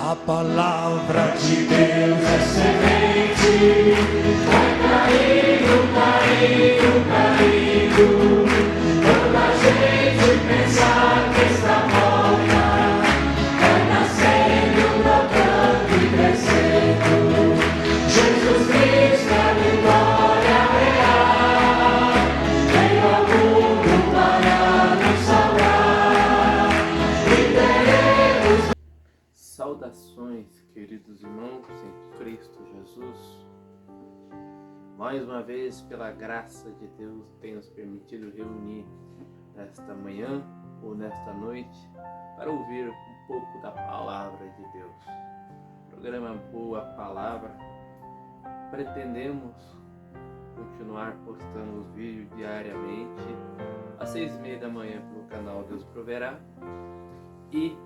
A palavra de Deus é semente, vai caindo, caindo, caindo. Quando a gente pensar que está morta, vai nascendo, brotando e crescendo. Jesus Cristo é a vitória real, veio ao mundo para nos salvar, e teremos. Saudações, queridos irmãos em Cristo Jesus. Mais uma vez, pela graça de Deus, tem nos permitido reunir nesta manhã ou nesta noite para ouvir um pouco da Palavra de Deus. Programa Boa Palavra. Pretendemos continuar postando os vídeos diariamente às 6h30 da manhã pelo canal Deus Proverá e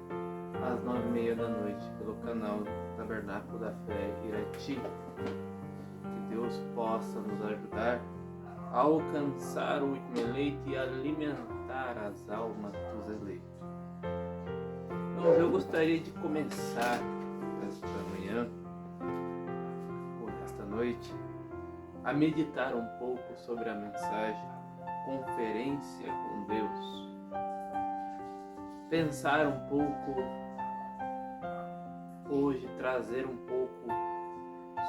às 9h30 da noite pelo canal Tabernáculo da Fé Irati. Que Deus possa nos ajudar a alcançar o último eleito e alimentar as almas dos eleitos. Então, eu gostaria de começar esta manhã ou esta noite a meditar um pouco sobre a mensagem Conferência com Deus. Pensar um pouco hoje, trazer um pouco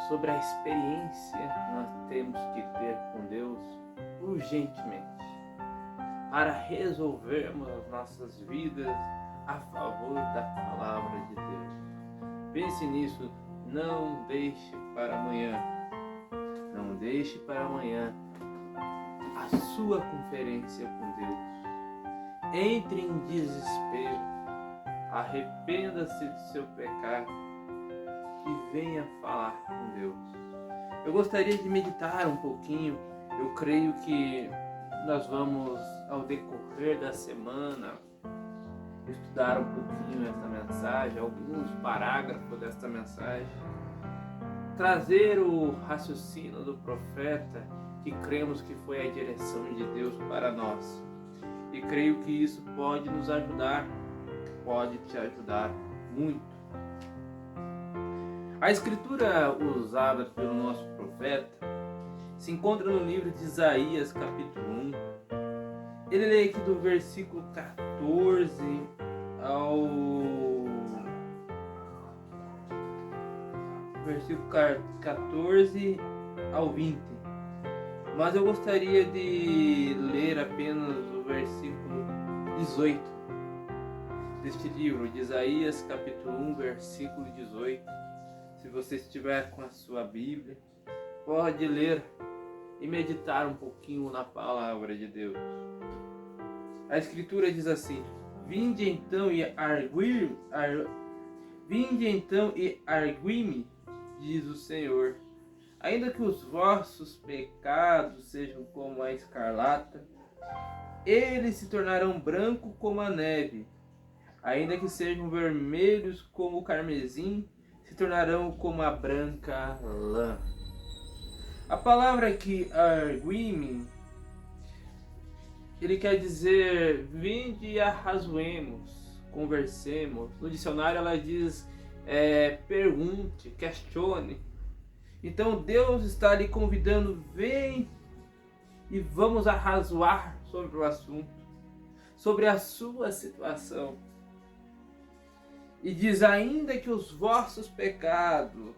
sobre a experiência que nós temos que ter com Deus urgentemente para resolvermos as nossas vidas a favor da palavra de Deus. Pense nisso, não deixe para amanhã, não deixe para amanhã a sua conferência com Deus. Entre em desespero, arrependa-se do seu pecado e venha falar com Deus. Eu gostaria de meditar um pouquinho. Eu creio que nós vamos, ao decorrer da semana, estudar um pouquinho esta mensagem, alguns parágrafos desta mensagem, trazer o raciocínio do profeta que cremos que foi a direção de Deus para nós. E creio que isso pode nos ajudar, pode te ajudar muito. A escritura usada pelo nosso profeta se encontra no livro de Isaías, capítulo 1. Ele lê aqui do versículo 14 ao versículo 14 ao 20. Mas eu gostaria de ler apenas o versículo 18 deste livro de Isaías, capítulo 1, versículo 18. Se você estiver com a sua Bíblia, pode ler e meditar um pouquinho na palavra de Deus. A escritura diz assim: Vinde então e argui-me, diz o Senhor. Ainda que os vossos pecados sejam como a escarlata, eles se tornarão branco como a neve. Ainda que sejam vermelhos como o carmesim, se tornarão como a branca lã. A palavra aqui, argui-me, ele quer dizer, vinde e arrazoemos, conversemos. No dicionário ela diz, pergunte, questione. Então Deus está lhe convidando, vem e vamos arrazoar sobre o assunto, sobre a sua situação. E diz, ainda que os vossos pecados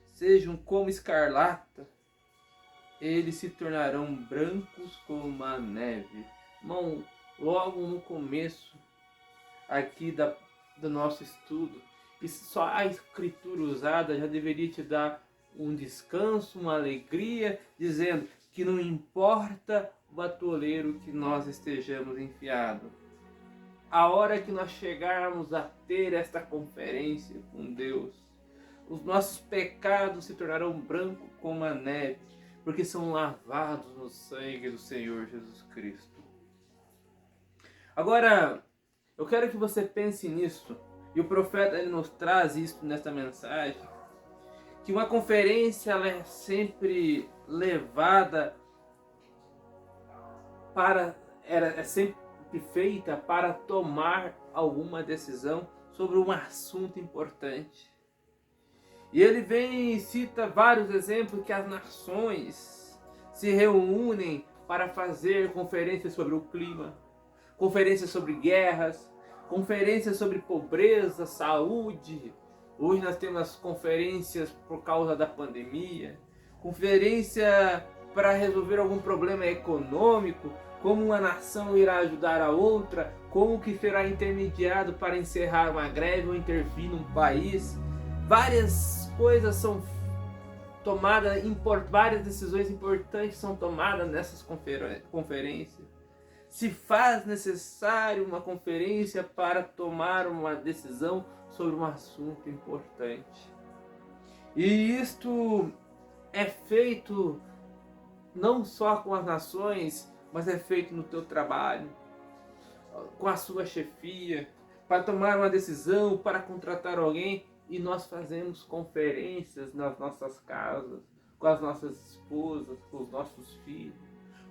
sejam como escarlata, eles se tornarão brancos como a neve. Irmão, logo no começo aqui do nosso estudo, e só a escritura usada já deveria te dar um descanso, uma alegria, dizendo que não importa o atoleiro que nós estejamos enfiados. A hora que nós chegarmos a ter esta conferência com Deus, os nossos pecados se tornarão brancos como a neve, porque são lavados no sangue do Senhor Jesus Cristo. Agora, eu quero que você pense nisso, e o profeta ele nos traz isso nesta mensagem, que uma conferência ela é sempre levada para, é sempre feita para tomar alguma decisão sobre um assunto importante. E ele vem e cita vários exemplos que as nações se reúnem para fazer conferências sobre o clima, conferências sobre guerras, conferências sobre pobreza, saúde. Hoje nós temos conferências por causa da pandemia, conferência para resolver algum problema econômico, como uma nação irá ajudar a outra, como que será intermediado para encerrar uma greve ou intervir num país. Várias coisas são tomadas, várias decisões importantes são tomadas nessas conferências. Se faz necessário uma conferência para tomar uma decisão sobre um assunto importante. E isto é feito não só com as nações, mas é feito no teu trabalho, com a sua chefia, para tomar uma decisão, para contratar alguém. E nós fazemos conferências nas nossas casas, com as nossas esposas, com os nossos filhos,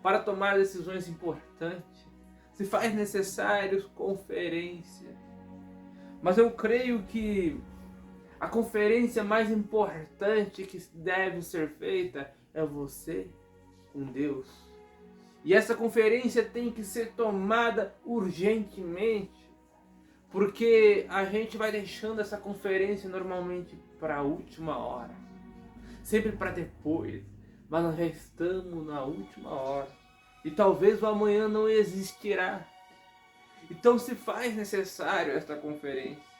para tomar decisões importantes. Se faz necessário conferência. Mas eu creio que a conferência mais importante que deve ser feita é você com Deus. E essa conferência tem que ser tomada urgentemente, porque a gente vai deixando essa conferência normalmente para a última hora, sempre para depois, mas nós já estamos na última hora e talvez o amanhã não existirá. Então se faz necessário esta conferência.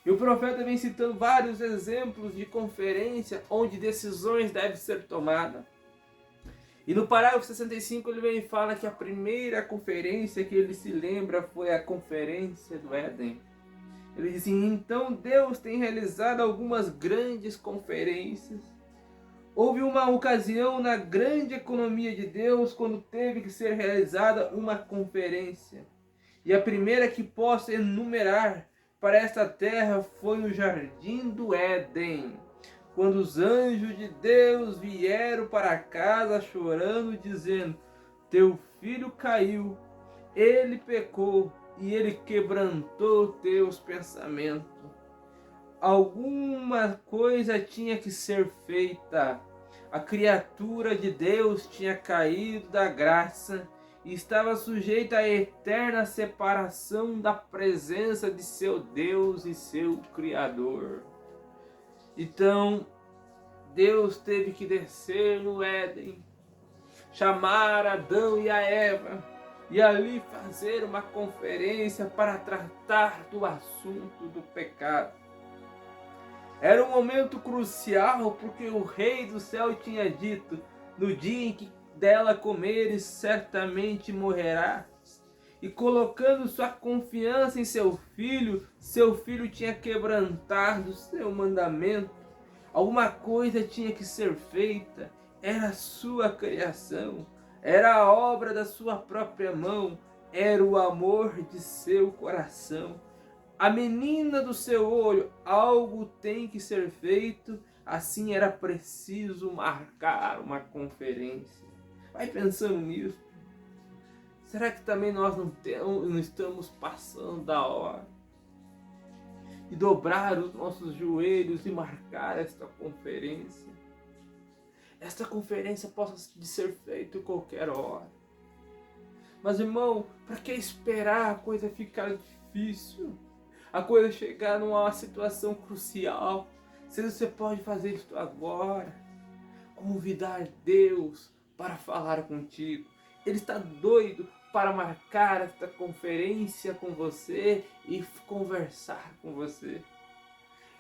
E o profeta vem citando vários exemplos de conferência onde decisões devem ser tomadas. E no parágrafo 65 ele vem e fala que a primeira conferência que ele se lembra foi a conferência do Éden. Ele diz assim: então Deus tem realizado algumas grandes conferências. Houve uma ocasião na grande economia de Deus quando teve que ser realizada uma conferência. E a primeira que posso enumerar para esta terra foi o Jardim do Éden, quando os anjos de Deus vieram para casa chorando, dizendo: teu filho caiu, ele pecou e ele quebrantou teus pensamentos. Alguma coisa tinha que ser feita. A criatura de Deus tinha caído da graça e estava sujeita à eterna separação da presença de seu Deus e seu Criador. Então, Deus teve que descer no Éden, chamar Adão e a Eva, e ali fazer uma conferência para tratar do assunto do pecado. Era um momento crucial, porque o Rei do Céu tinha dito: no dia em que dela comeres, certamente morrerás. E colocando sua confiança em seu filho tinha quebrantado seu mandamento. Alguma coisa tinha que ser feita. Era a sua criação, era a obra da sua própria mão, era o amor de seu coração. A menina do seu olho, algo tem que ser feito. Assim era preciso marcar uma conferência. Vai pensando nisso. Será que também nós não estamos passando da hora de dobrar os nossos joelhos e marcar esta conferência? Esta conferência possa ser feita em qualquer hora. Mas, irmão, para que esperar a coisa ficar difícil? A coisa chegar numa situação crucial? Se você pode fazer isso agora, convidar Deus para falar contigo. Ele está doido para marcar esta conferência com você e conversar com você.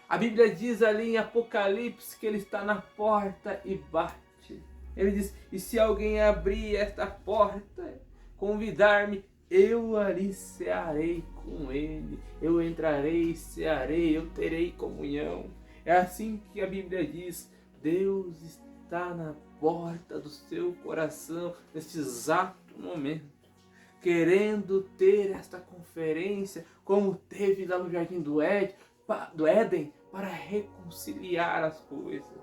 A Bíblia diz ali em Apocalipse que ele está na porta e bate. Ele diz: e se alguém abrir esta porta, convidar-me, eu ali cearei com ele. Eu entrarei, cearei, eu terei comunhão. É assim que a Bíblia diz. Deus está na porta do seu coração neste exato momento, querendo ter esta conferência, como teve lá no Jardim do Éden, para reconciliar as coisas.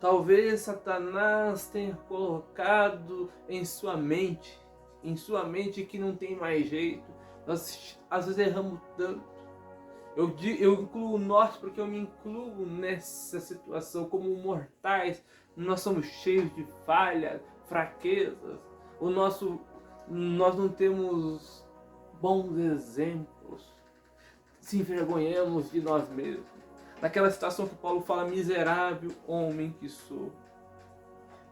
Talvez Satanás tenha colocado em sua mente que não tem mais jeito. Nós às vezes erramos tanto Eu incluo nós porque eu me incluo nessa situação como mortais. Nós somos cheios de falhas, fraquezas. Nós não temos bons exemplos. Se envergonhamos de nós mesmos. Naquela situação que Paulo fala, miserável homem que sou.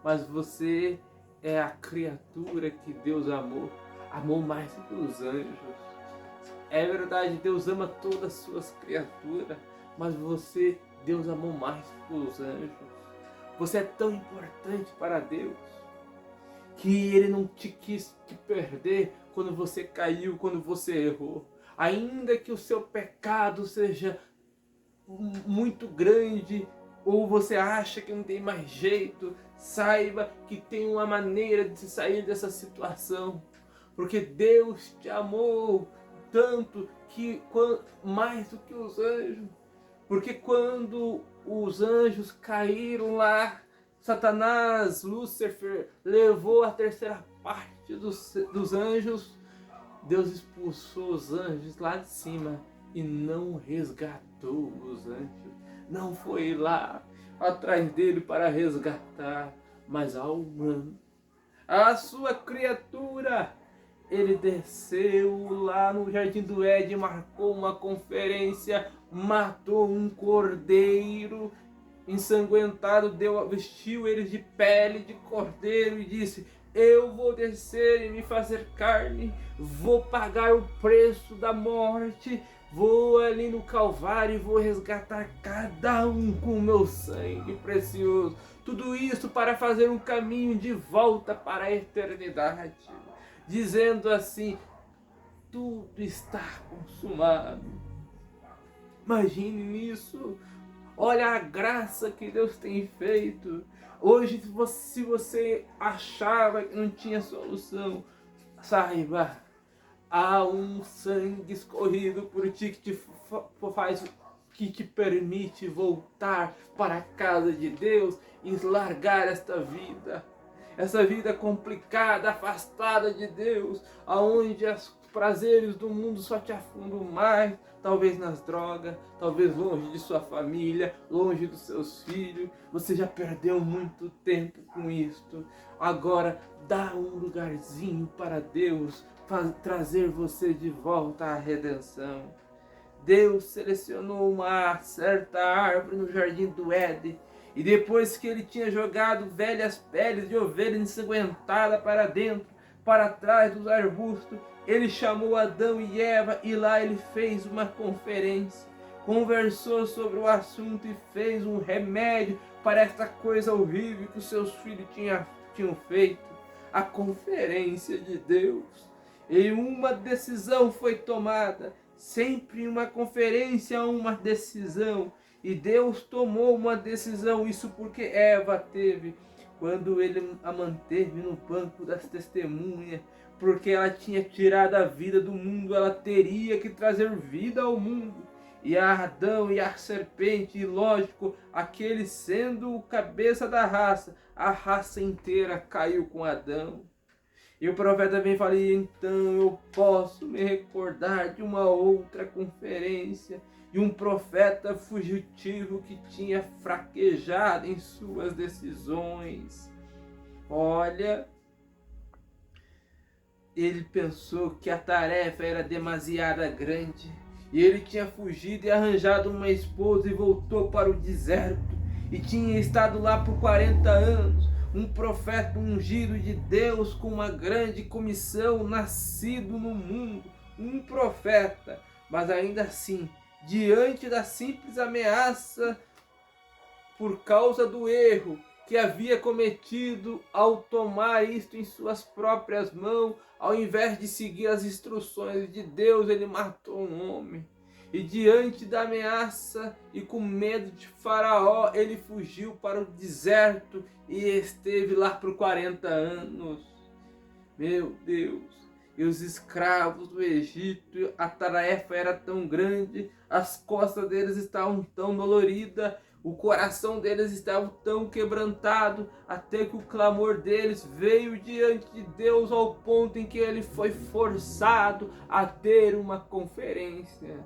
Mas você é a criatura que Deus amou. Amou mais do que os anjos. É verdade, Deus ama todas as suas criaturas, mas Deus amou mais que os anjos. Você é tão importante para Deus que Ele não te quis te perder quando você caiu, quando você errou. Ainda que o seu pecado seja muito grande, ou você acha que não tem mais jeito, saiba que tem uma maneira de se sair dessa situação. Porque Deus te amou tanto que mais do que os anjos. Porque quando os anjos caíram lá, Satanás, Lúcifer, levou a terceira parte dos anjos. Deus expulsou os anjos lá de cima e não resgatou os anjos. Não foi lá atrás dele para resgatar, mas ao humano, a sua criatura. Ele desceu lá no Jardim do Éden, marcou uma conferência, matou um cordeiro ensanguentado, vestiu eles de pele de cordeiro e disse: eu vou descer e me fazer carne, vou pagar o preço da morte, vou ali no Calvário e vou resgatar cada um com o meu sangue precioso. Tudo isso para fazer um caminho de volta para a eternidade. Dizendo assim: tudo está consumado. Imagine isso. Olha a graça que Deus tem feito. Hoje, se você achava que não tinha solução, saiba, há um sangue escorrido por ti que te permite voltar para a casa de Deus e largar esta vida. Essa vida complicada, afastada de Deus, aonde os prazeres do mundo só te afundam mais, talvez nas drogas, talvez longe de sua família, longe dos seus filhos. Você já perdeu muito tempo com isto. Agora dá um lugarzinho para Deus trazer você de volta à redenção. Deus selecionou uma certa árvore no Jardim do Éden. E depois que ele tinha jogado velhas peles de ovelha ensanguentada para dentro, para trás dos arbustos, ele chamou Adão e Eva e lá ele fez uma conferência. Conversou sobre o assunto e fez um remédio para esta coisa horrível que os seus filhos tinham feito. A conferência de Deus. E uma decisão foi tomada. Sempre em uma conferência há uma decisão. E Deus tomou uma decisão, isso porque Eva teve, quando ele a manteve no banco das testemunhas, porque ela tinha tirado a vida do mundo, ela teria que trazer vida ao mundo. E a Adão e a serpente, e lógico, aquele sendo o cabeça da raça, a raça inteira caiu com Adão. E o profeta vem e fala: então eu posso me recordar de uma outra conferência, e um profeta fugitivo que tinha fraquejado em suas decisões. Olha, ele pensou que a tarefa era demasiada grande, e ele tinha fugido e arranjado uma esposa e voltou para o deserto, e tinha estado lá por 40 anos, um profeta ungido de Deus com uma grande comissão, nascido no mundo, um profeta, mas ainda assim, diante da simples ameaça por causa do erro que havia cometido ao tomar isto em suas próprias mãos, ao invés de seguir as instruções de Deus, ele matou um homem. E diante da ameaça e com medo de Faraó, ele fugiu para o deserto e esteve lá por 40 anos. Meu Deus! E os escravos do Egito, a tarefa era tão grande, as costas deles estavam tão doloridas, o coração deles estava tão quebrantado, até que o clamor deles veio diante de Deus ao ponto em que ele foi forçado a ter uma conferência.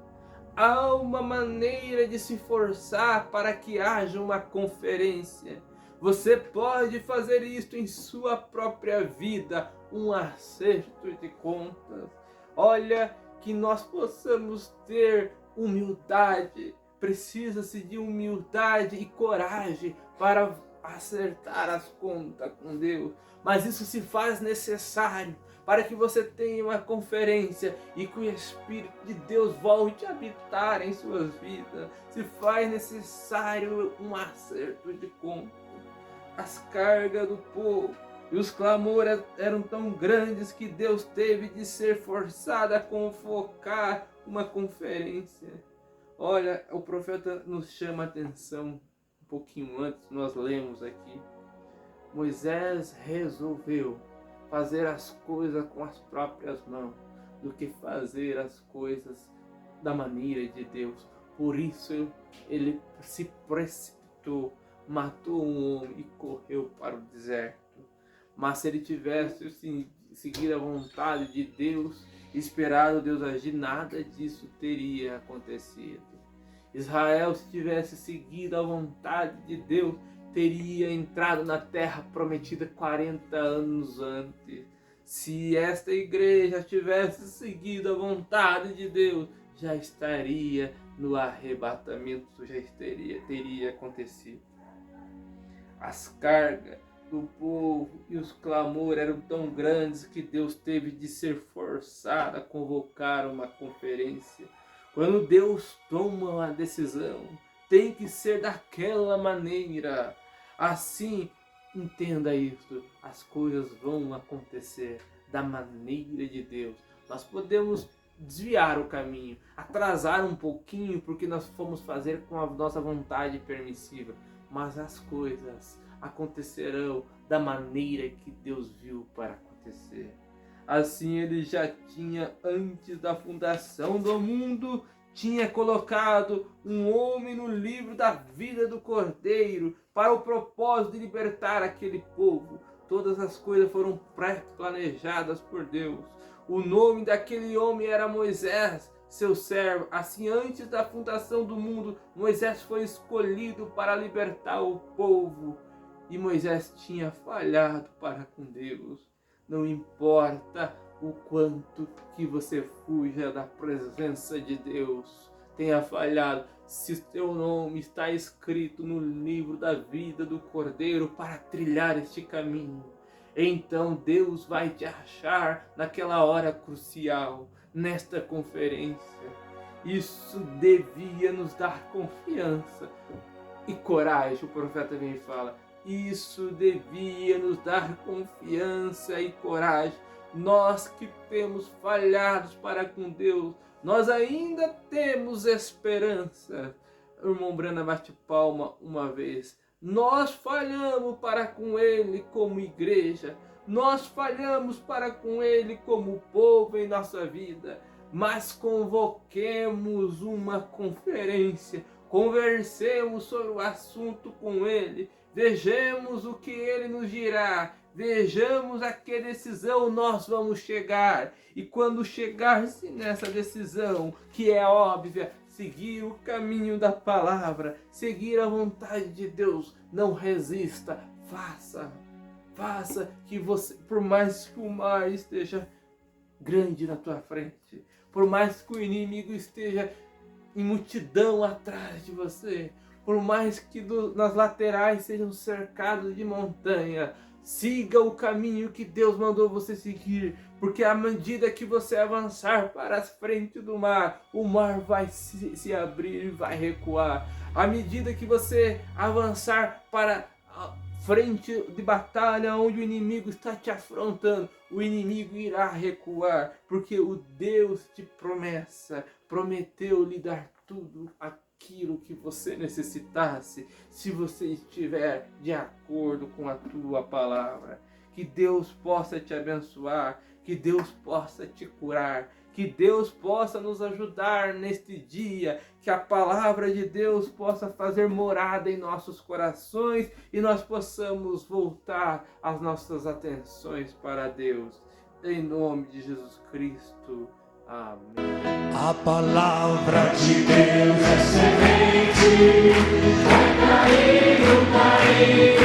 há uma maneira de se forçar para que haja uma conferência. Você pode fazer isto em sua própria vida, um acerto de contas. Olha, que nós possamos ter humildade. Precisa-se de humildade e coragem para acertar as contas com Deus. Mas isso se faz necessário para que você tenha uma conferência e que o Espírito de Deus volte a habitar em suas vidas. Se faz necessário um acerto de contas. As cargas do povo e os clamores eram tão grandes que Deus teve de ser forçado a convocar uma conferência. Olha, o profeta nos chama a atenção um pouquinho antes, nós lemos aqui. Moisés resolveu fazer as coisas com as próprias mãos do que fazer as coisas da maneira de Deus. Por isso ele se precipitou, matou um homem e correu para o deserto. Mas se ele tivesse seguido a vontade de Deus, esperado Deus agir, nada disso teria acontecido. Israel, se tivesse seguido a vontade de Deus, teria entrado na terra prometida 40 anos antes. Se esta igreja tivesse seguido a vontade de Deus, já estaria no arrebatamento, já teria acontecido. As cargas do povo e os clamores eram tão grandes que Deus teve de ser forçado a convocar uma conferência. Quando Deus toma uma decisão, tem que ser daquela maneira. Assim, entenda isso, as coisas vão acontecer da maneira de Deus. Nós podemos desviar o caminho, atrasar um pouquinho, porque nós fomos fazer com a nossa vontade permissiva. Mas as coisas acontecerão da maneira que Deus viu para acontecer. Assim ele já tinha, antes da fundação do mundo, tinha colocado um homem no livro da vida do Cordeiro para o propósito de libertar aquele povo. Todas as coisas foram pré-planejadas por Deus. O nome daquele homem era Moisés, seu servo. Assim, antes da fundação do mundo, Moisés foi escolhido para libertar o povo. E Moisés tinha falhado para com Deus. Não importa o quanto que você fuja da presença de Deus, tenha falhado, se seu nome está escrito no livro da vida do Cordeiro para trilhar este caminho, então Deus vai te achar naquela hora crucial, nesta conferência. Isso devia nos dar confiança e coragem. O profeta vem e fala, isso devia nos dar confiança e coragem. Nós que temos falhado para com Deus, nós ainda temos esperança. O irmão Brana bate palma uma vez. Nós falhamos para com Ele como igreja. Nós falhamos para com Ele como povo em nossa vida. Mas convoquemos uma conferência. Conversemos sobre o assunto com Ele. Vejamos o que Ele nos dirá. Vejamos a que decisão nós vamos chegar. E quando chegar-se nessa decisão, que é óbvia, seguir o caminho da palavra, seguir a vontade de Deus, não resista, faça. Faça que você, por mais que o mar esteja grande na tua frente, por mais que o inimigo esteja em multidão atrás de você, por mais que nas laterais sejam cercados de montanha, siga o caminho que Deus mandou você seguir, porque à medida que você avançar para as frentes do mar, o mar vai se abrir e vai recuar. À medida que você avançar para a frente de batalha onde o inimigo está te afrontando, o inimigo irá recuar, porque o Deus de promessa prometeu lhe dar tudo aquilo que você necessitasse, se você estiver de acordo com a tua palavra. Que Deus possa te abençoar, que Deus possa te curar, que Deus possa nos ajudar neste dia, que a palavra de Deus possa fazer morada em nossos corações e nós possamos voltar as nossas atenções para Deus. Em nome de Jesus Cristo. Amém. A palavra de Deus é semente, vai cair, cair.